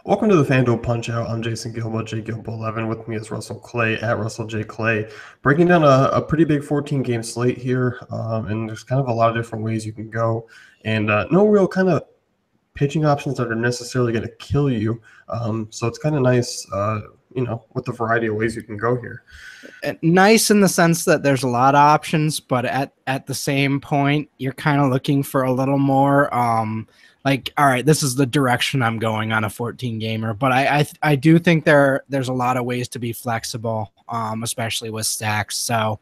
Welcome to the FanDuel Punch Out. I'm Jason Gilbo, J Gilbo 11. With me is Russell Clay at Russell J Clay, breaking down a pretty big 14 game slate here. And there's kind of a lot of different ways you can go, and no real kind of pitching options that are necessarily going to kill you. So it's kind of nice, with the variety of ways you can go here. Nice in the sense that there's a lot of options, but at the same point, you're kind of looking for a little more. All right, this is the direction I'm going on a 14 gamer, but I do think there's a lot of ways to be flexible, especially with stacks. So,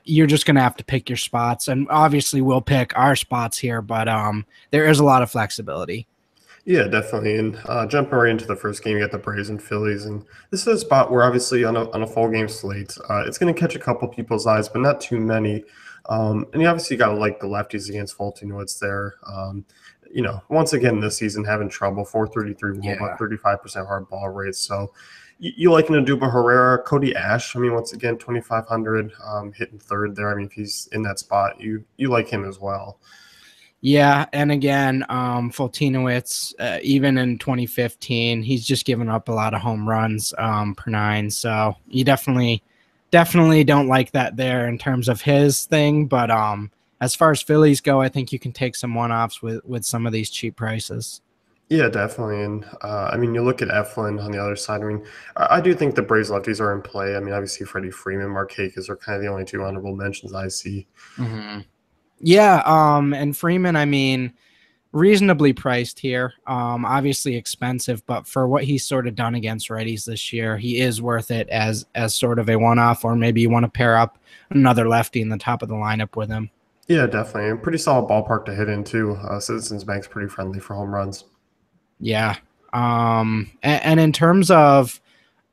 you're just gonna have to pick your spots, and obviously we'll pick our spots here, but there is a lot of flexibility. Yeah, definitely. And jumping right into the first game, you got the Braves and Phillies, and this is a spot where obviously on a full game slate, it's going to catch a couple people's eyes, but not too many. And you obviously got to like the lefties against Fulton Woods there. Once again this season having trouble, 433 WOBA, about 35% hard ball rate. So you like Naduba Herrera, Cody Ash. I mean, once again, 2,500 hitting third there. I mean, if he's in that spot, you like him as well. Yeah, and again, Fultinowitz, even in 2015, he's just given up a lot of home runs per nine. So you definitely don't like that there in terms of his thing. But as far as Phillies go, I think you can take some one-offs with some of these cheap prices. Yeah, definitely. And I mean, you look at Eflin on the other side. I mean, I do think the Braves lefties are in play. I mean, obviously Freddie Freeman, Markakis are kind of the only two honorable mentions I see. Mm-hmm. Yeah, and Freeman, I mean, reasonably priced here. Obviously expensive, but for what he's sort of done against righties this year, he is worth it as sort of a one-off, or maybe you want to pair up another lefty in the top of the lineup with him. Yeah, definitely. And pretty solid ballpark to hit into. Citizens Bank's pretty friendly for home runs. Yeah. And in terms of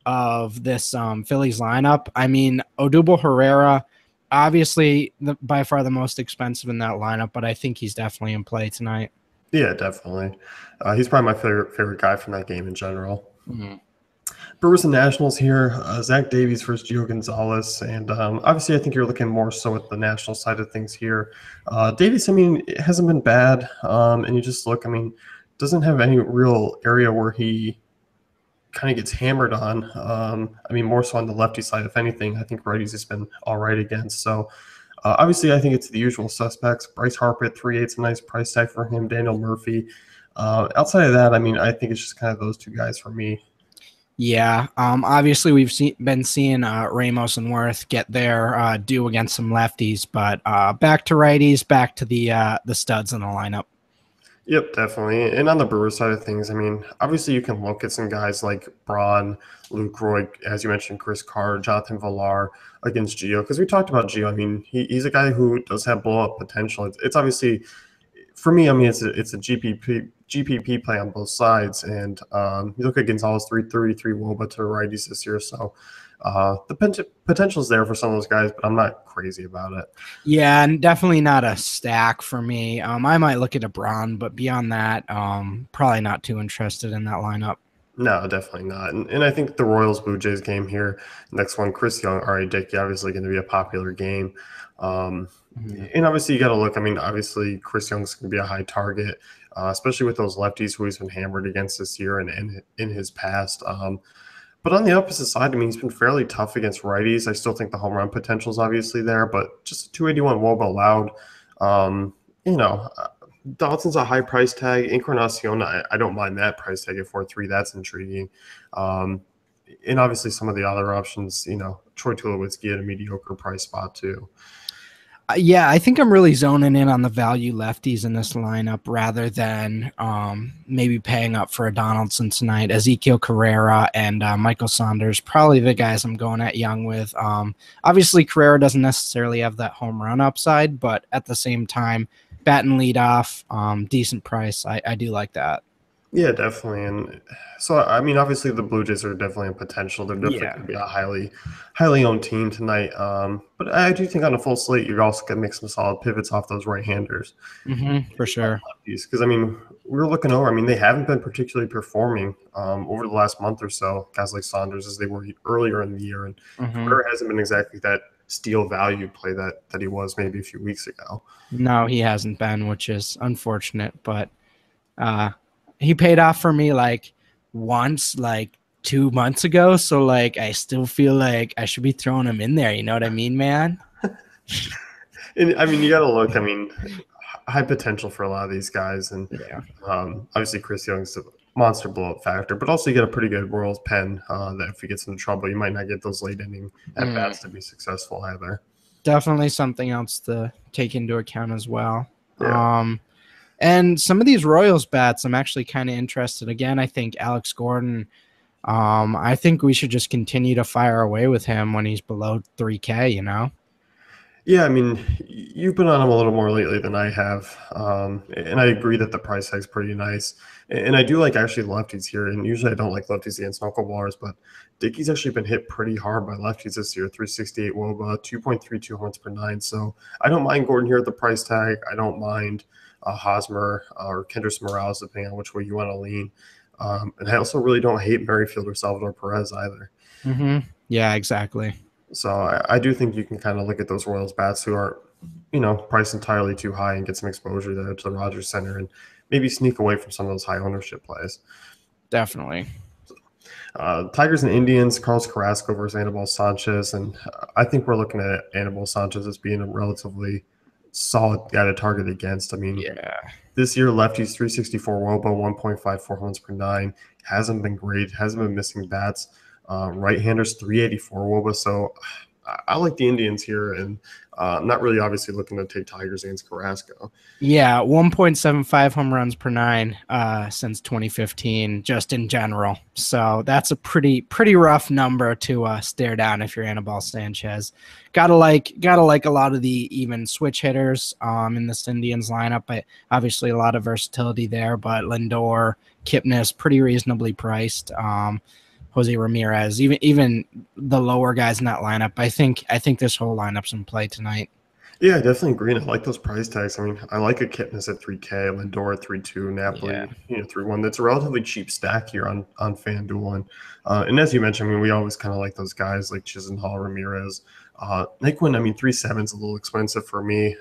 this Phillies lineup, I mean, Odubel Herrera, obviously by far the most expensive in that lineup, but I think he's definitely in play tonight. Yeah, definitely. He's probably my favorite guy from that game in general. Mm-hmm. Brewers and Nationals here. Zach Davies versus Gio Gonzalez, and obviously I think you're looking more so at the national side of things here. Davies, I mean, it hasn't been bad, and you just look. I mean, doesn't have any real area where he kind of gets hammered on. I mean, more so on the lefty side, if anything. I think righties has been all right against. So obviously, I think it's the usual suspects. Bryce Harper at 3.8's a nice price tag for him. Daniel Murphy. Outside of that, I mean, I think it's just kind of those two guys for me. Yeah, obviously we've been seeing Ramos and Worth get their due against some lefties, but back to righties, back to the studs in the lineup. Yep, definitely. And on the Brewers side of things, I mean, obviously you can look at some guys like Braun, Luke Roy, as you mentioned, Chris Carr, Jonathan Villar against Gio, because we talked about Gio. I mean, he's a guy who does have blow up potential. It's obviously for me. I mean, it's a GPP play on both sides, and you look at Gonzalez 333 WOBA to righties this year, so the potential is there for some of those guys, but I'm not crazy about it. Yeah, and definitely not a stack for me. I might look at a Braun, but beyond that, probably not too interested in that lineup. No, definitely not. And I think the Royals Blue Jays game here, next one, Chris Young, R.A. Dickey, obviously going to be a popular game. And obviously you got to look. I mean, obviously Chris Young's going to be a high target, especially with those lefties who he's been hammered against this year and in his past. But on the opposite side, I mean, he's been fairly tough against righties. I still think the home run potential is obviously there, but just a 281 WOBA allowed. Um, you know, Dalton's a high price tag. Encarnacion, I don't mind that price tag at 4.3. That's intriguing. And obviously some of the other options, Troy Tulowitzki at a mediocre price spot too. Yeah, I think I'm really zoning in on the value lefties in this lineup rather than maybe paying up for a Donaldson tonight. Ezekiel Carrera and Michael Saunders, probably the guys I'm going at Young with. Obviously, Carrera doesn't necessarily have that home run upside, but at the same time, bat and lead off, decent price. I do like that. Yeah, definitely. And so, I mean, obviously the Blue Jays are definitely a potential. They're definitely Yeah. going to be a highly owned team tonight. But I do think on a full slate, you're also going to make some solid pivots off those right-handers. For sure. Because, I mean, we were looking over. I mean, they haven't been particularly performing over the last month or so, guys like Saunders, as they were earlier in the year. And Carrera hasn't been exactly that steal value play that he was maybe a few weeks ago. No, he hasn't been, which is unfortunate, but He paid off for me like once, like 2 months ago. So like I still feel like I should be throwing him in there. You know what I mean, man? And I mean, you got to look. I mean, high potential for a lot of these guys, and Yeah. obviously Chris Young's a monster blowout factor, but also you get a pretty good Royals pen that if he gets into trouble, you might not get those late inning at bats to be successful either. Definitely something else to take into account as well. Yeah. And some of these Royals bats, I'm actually kind of interested. Again, I think Alex Gordon. I think we should just continue to fire away with him when he's below 3K. You know. Yeah, I mean, you've been on him a little more lately than I have, and I agree that the price tag's pretty nice. And I do like actually lefties here, and usually I don't like lefties against knuckleballers, but Dickey's actually been hit pretty hard by lefties this year. 368 WOBA, 2.32 runs per nine. So I don't mind Gordon here at the price tag. I don't mind Hosmer or Kendrys Morales, depending on which way you want to lean. And I also really don't hate Merrifield or Salvador Perez either. Yeah, exactly. So I do think you can kind of look at those Royals bats who are, priced entirely too high and get some exposure there to the Rogers Center and maybe sneak away from some of those high ownership plays. Definitely. Tigers and Indians, Carlos Carrasco versus Anibal Sanchez. And I think we're looking at Anibal Sanchez as being a relatively solid guy to target against. I mean, this year, lefties 364 WOBA, 1.54 runs per nine. Hasn't been great, hasn't been missing bats. Right-handers 384 WOBA. So I like the Indians here, and I'm not really obviously looking to take Tigers against Carrasco. Yeah, 1.75 home runs per nine since 2015, just in general. So that's a pretty rough number to stare down if you're Anibal Sanchez. Gotta like a lot of the even switch hitters in this Indians lineup. But obviously a lot of versatility there. But Lindor, Kipnis, pretty reasonably priced. Jose Ramirez, even the lower guys in that lineup. I think this whole lineup's in play tonight. Yeah, I definitely agree. And I like those price tags. I mean, I like a Kipnis at 3K, Lindor at 3.2, Napoli, 3.1. That's a relatively cheap stack here on FanDuel. And as you mentioned, I mean, we always kind of like those guys like Chisenhall, Ramirez. Nick Wynn, I mean, 3.7 is a little expensive for me,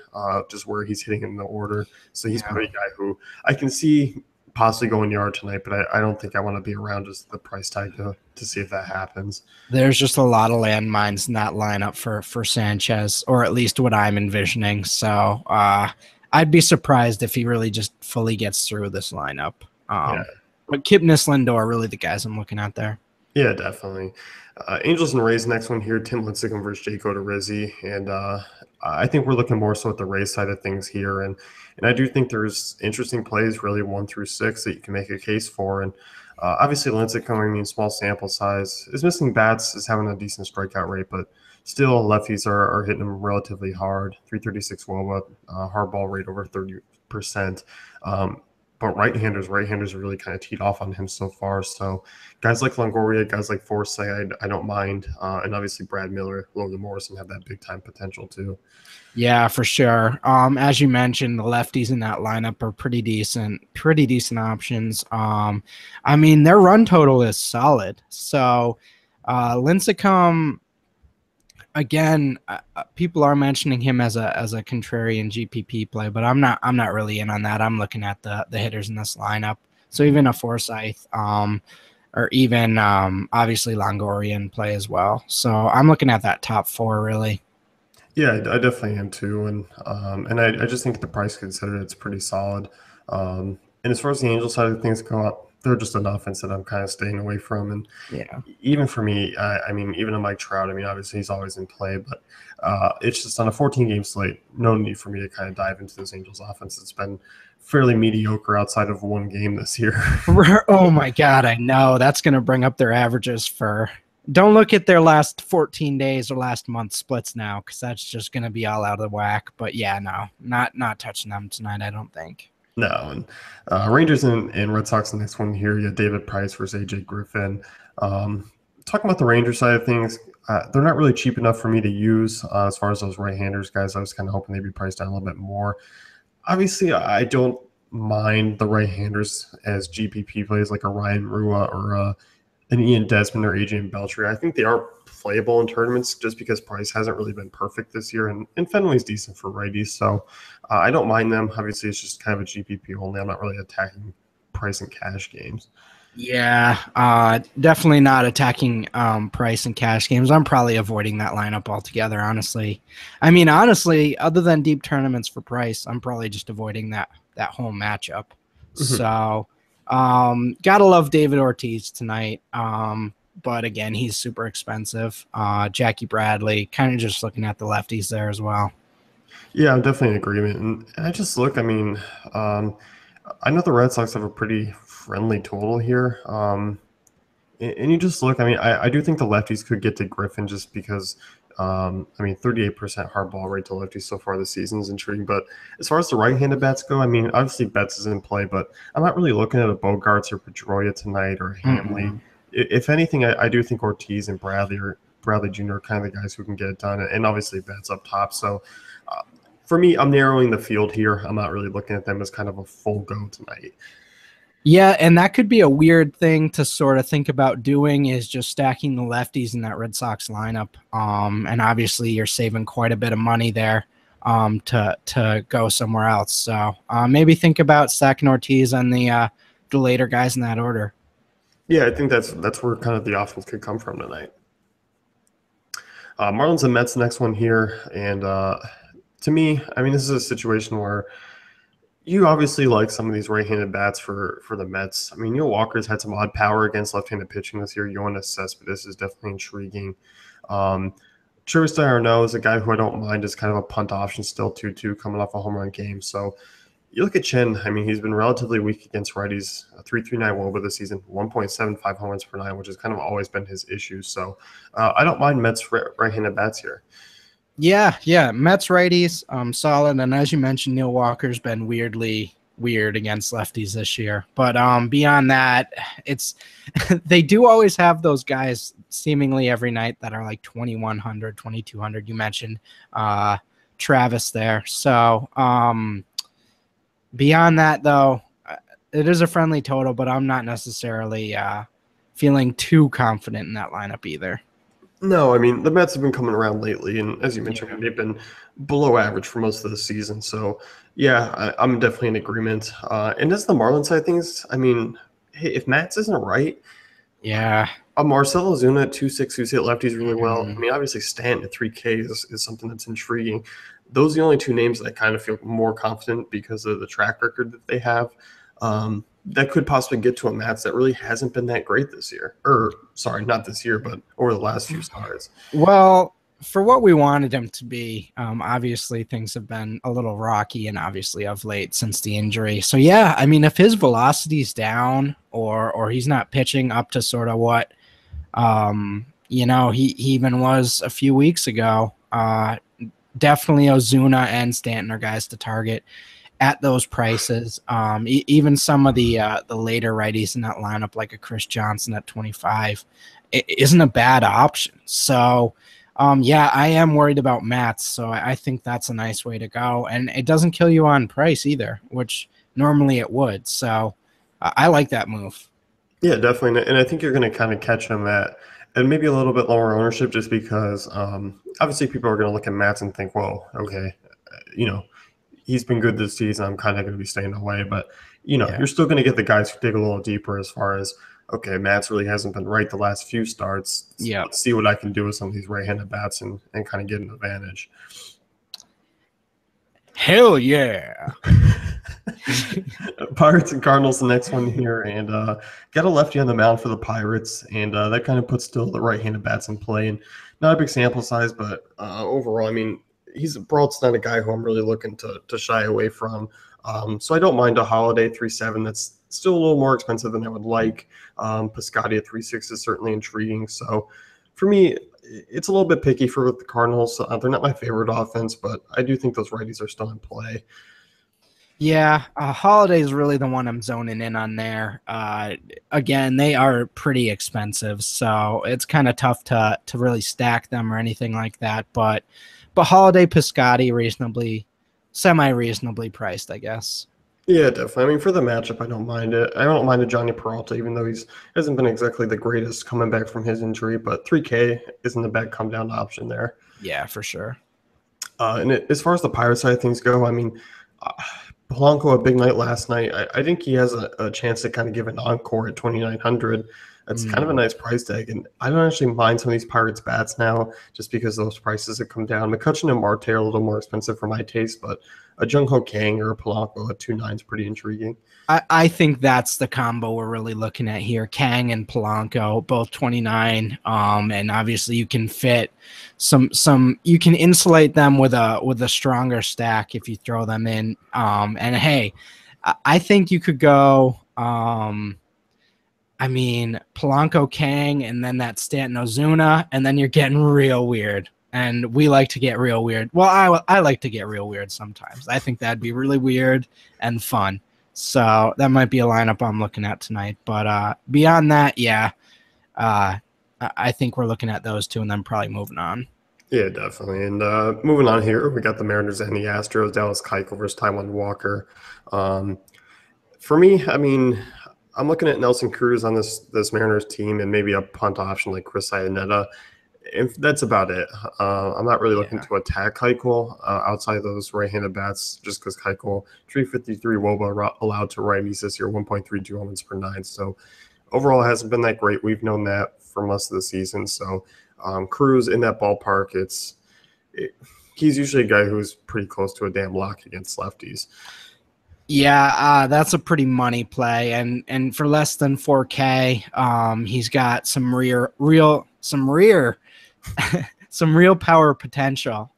just where he's hitting in the order. So he's probably a guy who I can see possibly going yard tonight, but I don't think I want to be around just the price tag to see if that happens. There's just a lot of landmines in that lineup for Sanchez, or at least what I'm envisioning. So I'd be surprised if he really just fully gets through this lineup. But Kipnis, Lindor are really the guys I'm looking at there. Yeah, definitely. Angels and Rays next one here, Tim Lincecum versus Jake Odorizzi. And I think we're looking more so at the Rays side of things here. And I do think there's interesting plays really 1 through 6 that you can make a case for. And obviously Lincecum, I mean, small sample size, is missing bats, is having a decent strikeout rate, but still lefties are hitting him relatively hard. 336 WOBA, hard ball rate over 30%. But right-handers are really kind of teed off on him so far. So guys like Longoria, guys like Forsythe, I don't mind. And obviously Brad Miller, Logan Morrison have that big-time potential too. Yeah, for sure. As you mentioned, the lefties in that lineup are pretty decent options. I mean, their run total is solid. So Lincecum, again, people are mentioning him as a contrarian GPP play, but I'm not really in on that. I'm looking at the hitters in this lineup. So even a Forsythe, or even obviously Longoria in play as well. So I'm looking at that top 4 really. Yeah, I definitely am too, and I just think the price considered it's pretty solid. And as far as the Angels side of things go up, they're just an offense that I'm kind of staying away from. And even for me, I mean, even a Mike Trout, I mean, obviously he's always in play, but it's just on a 14-game slate, no need for me to kind of dive into this Angels offense. It's been fairly mediocre outside of one game this year. Oh my God, I know that's going to bring up their averages for. Don't look at their last 14 days or last month splits now, because that's just going to be all out of whack. But yeah, no, not touching them tonight, I don't think. No, and Rangers and Red Sox, the next one here, you got David Price versus AJ Griffin. Talking about the Rangers side of things, they're not really cheap enough for me to use as far as those right-handers guys. I was kind of hoping they'd be priced down a little bit more. Obviously, I don't mind the right-handers as GPP plays like a Ryan Rua or an Ian Desmond or Adrian Beltre. I think they are playable in tournaments just because Price hasn't really been perfect this year, and Fenway's decent for righties, so I don't mind them. Obviously, it's just kind of a GPP only. I'm not really attacking price and cash games. Yeah, definitely not attacking price and cash games. I'm probably avoiding that lineup altogether, honestly. I mean, honestly, other than deep tournaments for price, I'm probably just avoiding that whole matchup. Mhm. So, gotta love David Ortiz tonight. But again, he's super expensive. Jackie Bradley, kind of just looking at the lefties there as well. Yeah, I'm definitely in agreement. And I just look, I mean, I know the Red Sox have a pretty friendly total here. And you just look, I mean, I do think the lefties could get to Griffin just because, I mean, 38% hard ball rate to lefties so far this season is intriguing. But as far as the right handed bats go, I mean, obviously Betts is in play, but I'm not really looking at a Bogarts or Pedroia tonight or Hamley. Mm-mm. If anything, I do think Ortiz and Bradley Jr. are kind of the guys who can get it done. And obviously Betts up top. So uh, for me, I'm narrowing the field here. I'm not really looking at them as kind of a full go tonight. Yeah, and that could be a weird thing to sort of think about doing is just stacking the lefties in that Red Sox lineup. And obviously you're saving quite a bit of money there to go somewhere else. So maybe think about stacking Ortiz on the later guys in that order. Yeah, I think that's where kind of the offense could come from tonight. Marlins and Mets next one here, and to me, I mean, this is a situation where you obviously like some of these right-handed bats for the Mets. I mean, Neil Walker's had some odd power against left-handed pitching this year. Yoenis Cespedes is definitely intriguing. Um, Tristan Arnaud is a guy who I don't mind as kind of a punt option still 2-2 coming off a home run game. So you look at Chen, I mean, he's been relatively weak against righties, a 3.39 WOBA this season, 1.75 home runs per nine, which has kind of always been his issue. So I don't mind Mets right-handed bats here. Yeah. Mets righties, solid. And as you mentioned, Neil Walker's been weirdly weird against lefties this year. But beyond that, it's they do always have those guys seemingly every night that are like 2,100, 2,200. You mentioned Travis there. So beyond that, though, it is a friendly total, but I'm not necessarily feeling too confident in that lineup either. No, I mean, the Mets have been coming around lately, and as you mentioned, Yeah. they've been below average for most of the season. So, yeah, I'm definitely in agreement. And as the Marlins side of things, I mean, hey, if Matz isn't right, Yeah. Marcell Ozuna at 2.6, who's hit lefties really well. I Mhm. mean, obviously Stanton at 3K is something that's intriguing. Those are the only two names that I kind of feel more confident because of the track record that they have. That could possibly get to a Mats that really hasn't been that great this year. Or, sorry, not this year, but over the last few starts. Well, for what we wanted him to be, obviously things have been a little rocky and obviously of late since the injury. So yeah, I mean, if his velocity's down or he's not pitching up to sort of what he even was a few weeks ago, definitely Ozuna and Stanton are guys to target at those prices. Even some of the later righties in that lineup, like a Chris Johnson at 25, it isn't a bad option. So, yeah, I am worried about Mats. So I think that's a nice way to go, and it doesn't kill you on price either, which normally it would. So I like that move. Yeah, definitely. And I think you're going to kind of catch him at maybe a little bit lower ownership just because obviously people are going to look at Mats and think, well, okay, you know, he's been good this season. I'm kind of going to be staying away. But, Yeah. you're still going to get the guys who dig a little deeper as far as, okay, Mats really hasn't been right the last few starts. Yeah. Let's see what I can do with some of these right-handed bats and kind of get an advantage. Hell yeah. Pirates and Cardinals, the next one here, and got a lefty on the mound for the Pirates, and that kind of puts still the right-handed bats in play. And not a big sample size, but overall, I mean, Brault's not a guy who I'm really looking to shy away from. So I don't mind a Holiday 3.7. That's still a little more expensive than I would like. Piscotty at 3.6 is certainly intriguing. So for me, it's a little bit picky for the Cardinals. They're not my favorite offense, but I do think those righties are still in play. Yeah, Holiday is really the one I'm zoning in on there. Again, they are pretty expensive, so it's kind of tough to really stack them or anything like that. But Holiday, Piscotty, semi reasonably priced, I guess. Yeah, definitely. I mean, for the matchup, I don't mind it. I don't mind a Johnny Peralta, even though he's hasn't been exactly the greatest coming back from his injury. But 3K isn't a bad come down option there. Yeah, for sure. As far as the Pirate side of things go, I mean, Polanco a big night last night. I think he has a chance to kind of give an encore at 2,900. That's kind of a Mm. nice price tag, and I don't actually mind some of these Pirates bats now, just because those prices have come down. McCutcheon and Marte are a little more expensive for my taste, but a Jung Ho Kang or a Polanco at 2.9 is pretty intriguing. I think that's the combo we're really looking at here. Kang and Polanco, both 29. And obviously you can fit some you can insulate them with a stronger stack if you throw them in. And hey, I think you could go I mean Polanco Kang and then that Stanton Ozuna, and then you're getting real weird. And we like to get real weird. Well, I like to get real weird sometimes. I think that'd be really weird and fun. So that might be a lineup I'm looking at tonight. But beyond that, yeah, uh, I think we're looking at those two and then probably moving on. Yeah, definitely. And moving on here, we got the Mariners and the Astros. Dallas Keuchel versus Taijuan Walker. Um, for me, I mean, I'm looking at Nelson Cruz on this Mariners team and maybe a punt option like Chris Iannetta. If that's about it. I'm not really looking Yeah. to attack Keuchel outside of those right-handed bats, just because Keuchel 353 WOBA allowed to righties this year, 1.32 homers per nine. So overall, it hasn't been that great. We've known that for most of the season. So Cruz in that ballpark, he's usually a guy who's pretty close to a damn lock against lefties. Yeah, that's a pretty money play, and for less than 4K, he's got some some real power potential.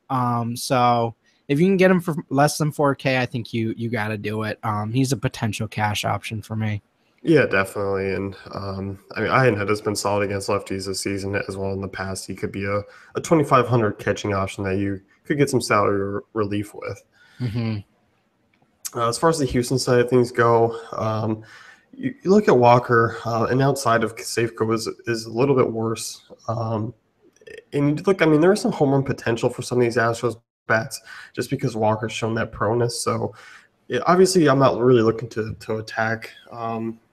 So if you can get him for less than 4K, I think you got to do it. He's a potential cash option for me. Yeah, definitely. And I mean, Ian has been solid against lefties this season as well in the past. He could be a 2,500 catching option that you could get some salary relief with. Mm-hmm. As far as the Houston side of things go, you look at Walker, and outside of Safeco is a little bit worse. And look, I mean, there is some home run potential for some of these Astros bats just because Walker's shown that proneness. So yeah, obviously, I'm not really looking to attack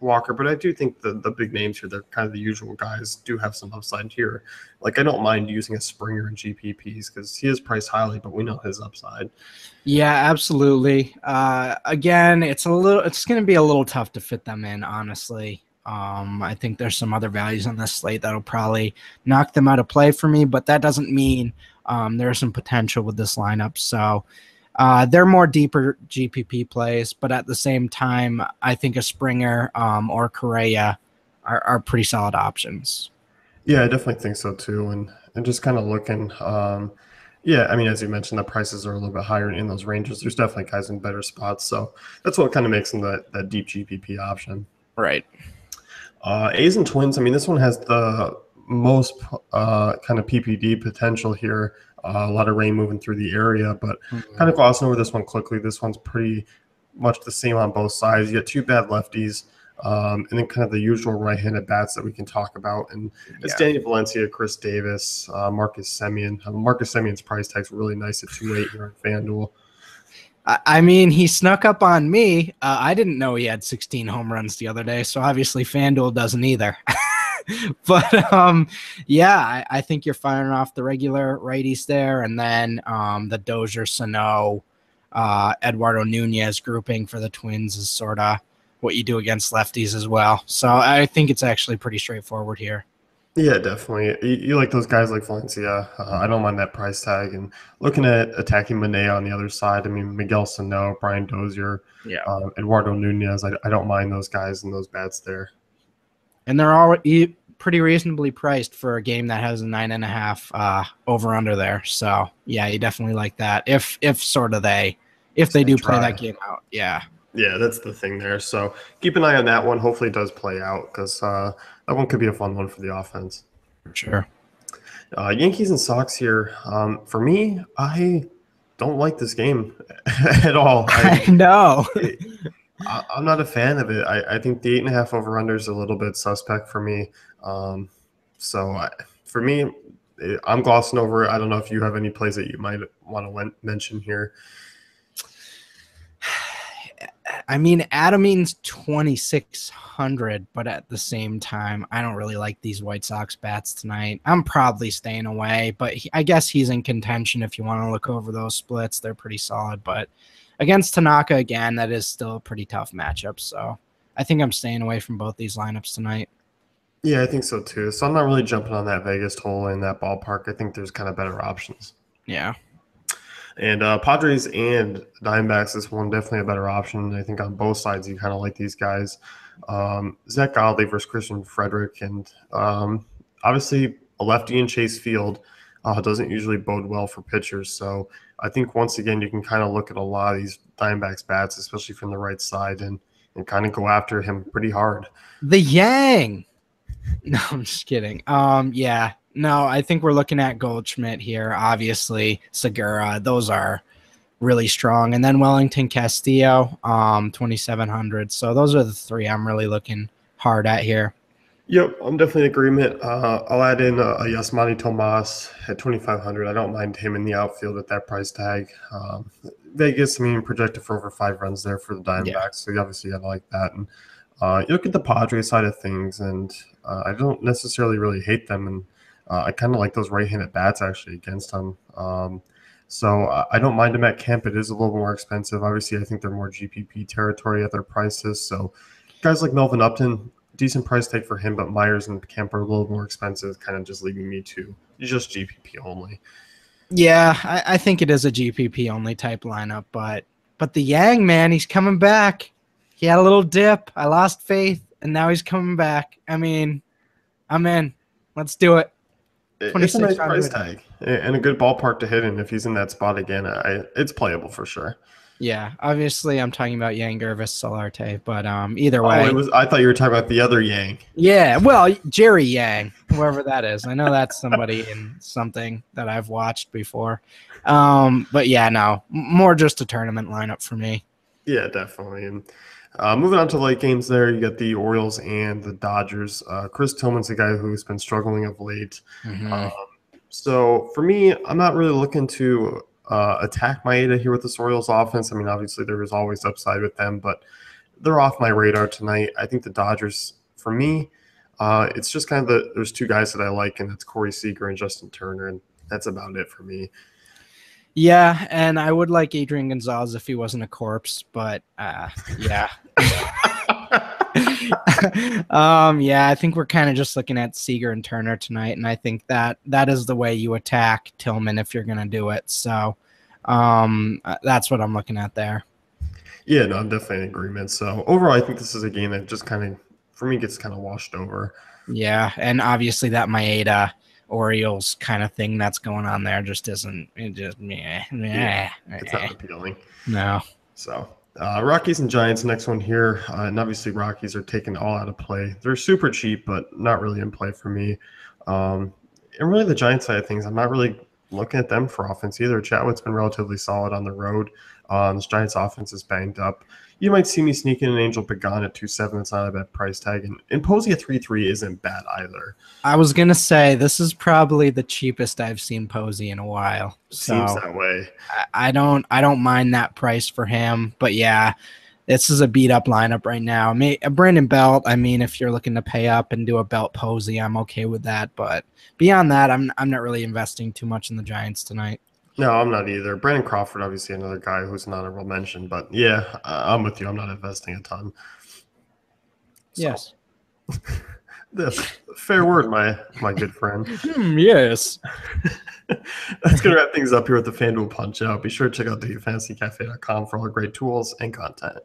Walker, but I do think the big names here, they're kind of the usual guys, do have some upside here. Like, I don't mind using a Springer in GPPs because he is priced highly, but we know his upside. Yeah, absolutely. Again, it's going to be a little tough to fit them in, honestly. I think there's some other values on this slate that'll probably knock them out of play for me, but that doesn't mean there's some potential with this lineup. So they're more deeper GPP plays, but at the same time, I think a Springer or Correa are pretty solid options. Yeah, I definitely think so too. And just kind of looking, yeah, I mean, as you mentioned, the prices are a little bit higher in those ranges. There's definitely guys in better spots. So that's what kind of makes them that deep GPP option. Right. A's and Twins, I mean, this one has the most kind of PPD potential here. A lot of rain moving through the area, but kind of glossing over this one quickly. This one's pretty much the same on both sides. You get two bad lefties, and then kind of the usual right-handed bats that we can talk about. And it's Danny Valencia, Chris Davis, Marcus Semien. Marcus Semien's price tag's really nice at 2.8 here on FanDuel. I mean, he snuck up on me. I didn't know he had 16 home runs the other day, so obviously FanDuel doesn't either. But yeah, I think you're firing off the regular righties there, and then the Dozier, Sano, Eduardo Nunez grouping for the Twins is sort of what you do against lefties as well. So I think it's actually pretty straightforward here. Yeah, definitely. You like those guys like Valencia. I don't mind that price tag. And looking at attacking Manea on the other side, I mean, Miguel Sano, Brian Dozier, Eduardo Nunez, I don't mind those guys and those bats there. And they're all pretty reasonably priced for a game that has a 9.5 over under there. So yeah, you definitely like that. If they do play that game out. Yeah. Yeah, that's the thing there. So keep an eye on that one. Hopefully it does play out because that one could be a fun one for the offense. Sure. Yankees and Sox here. For me, I don't like this game at all. I know. I'm not a fan of it. I think the 8.5 over under is a little bit suspect for me. For me, I'm glossing over it. I don't know if you have any plays that you might want to mention here. I mean, Adaming's 2,600, but at the same time, I don't really like these White Sox bats tonight. I'm probably staying away, but I guess he's in contention if you want to look over those splits. They're pretty solid, but against Tanaka again, that is still a pretty tough matchup. So I think I'm staying away from both these lineups tonight. Yeah, I think so too. So I'm not really jumping on that Vegas total in that ballpark. I think there's kind of better options. Yeah. And Padres and Diamondbacks is one definitely a better option. I think on both sides you kind of like these guys. Zach Godley versus Christian Frederick, and obviously a lefty in Chase Field doesn't usually bode well for pitchers. So I think once again you can kind of look at a lot of these Diamondbacks bats, especially from the right side, and kind of go after him pretty hard. The Yang. No, I'm just kidding. Yeah. No, I think we're looking at Goldschmidt here. Obviously, Segura. Those are really strong. And then Wellington Castillo, 2,700. So those are the three I'm really looking hard at here. Yep, I'm definitely in agreement. I'll add in a Yasmani Tomas at 2,500. I don't mind him in the outfield at that price tag. Vegas, I mean, projected for over 5 runs there for the Diamondbacks, Yeah. so you obviously got to like that. And you look at the Padres side of things, and I don't necessarily really hate them, and I kind of like those right-handed bats actually against them. So I don't mind them at Kemp. It is a little more expensive. Obviously, I think they're more GPP territory at their prices. So guys like Melvin Upton, decent price tag for him, but Myers and Kemp are a little more expensive, kind of just leaving me to just GPP only. Yeah, I think it is a GPP only type lineup, but the Yang, man, he's coming back. He had a little dip. I lost faith, and now he's coming back. I mean, I'm in. Let's do it. It's a nice price 2,600. tag and a good ballpark to hit in. If he's in that spot again, it's playable for sure. Yeah, obviously I'm talking about Yang Gervis Solarte, but either Oh, way. I thought you were talking about the other Yang. Yeah, well, Jerry Yang, whoever that is. I know that's somebody in something that I've watched before. But yeah, no, more just a tournament lineup for me. Yeah, definitely. And moving on to late games there, you got the Orioles and the Dodgers. Chris Tillman's a guy who's been struggling of late. Mm-hmm. So for me, I'm not really looking to attack Maeda here with this Orioles offense. I mean, obviously there is always upside with them, but they're off my radar tonight. I think the Dodgers, for me, it's just kind of there's two guys that I like, and that's Corey Seager and Justin Turner, and that's about it for me. Yeah, and I would like Adrian Gonzalez if he wasn't a corpse, but yeah. Yeah, I think we're kind of just looking at Seager and Turner tonight, and I think that is the way you attack Tillman if you're going to do it. So that's what I'm looking at there. Yeah, no, I'm definitely in agreement. So overall, I think this is a game that just kind of, for me, gets kind of washed over. Yeah, and obviously that Maeda Orioles kind of thing that's going on there just isn't. It just It's not appealing. No. So Rockies and Giants, next one here, and obviously Rockies are taken all out of play. They're super cheap, but not really in play for me. And really the Giants side of things, I'm not really looking at them for offense either. Chatwood's been relatively solid on the road. This Giants offense is banged up. You might see me sneaking an Angel Pagan at 2.7. That's not a bad price tag. And Posey at 3.3 isn't bad either. I was going to say, this is probably the cheapest I've seen Posey in a while. Seems that way. I don't mind that price for him. But yeah, this is a beat up lineup right now. Brandon Belt, I mean, if you're looking to pay up and do a Belt Posey, I'm okay with that. But beyond that, I'm not really investing too much in the Giants tonight. No, I'm not either. Brandon Crawford, obviously another guy who's not a real mention, but yeah, I'm with you. I'm not investing a ton. So, yes. Fair word, my good friend. Yes. That's going to wrap things up here with the FanDuel Punch Out. Be sure to check out the fantasycafe.com for all the great tools and content.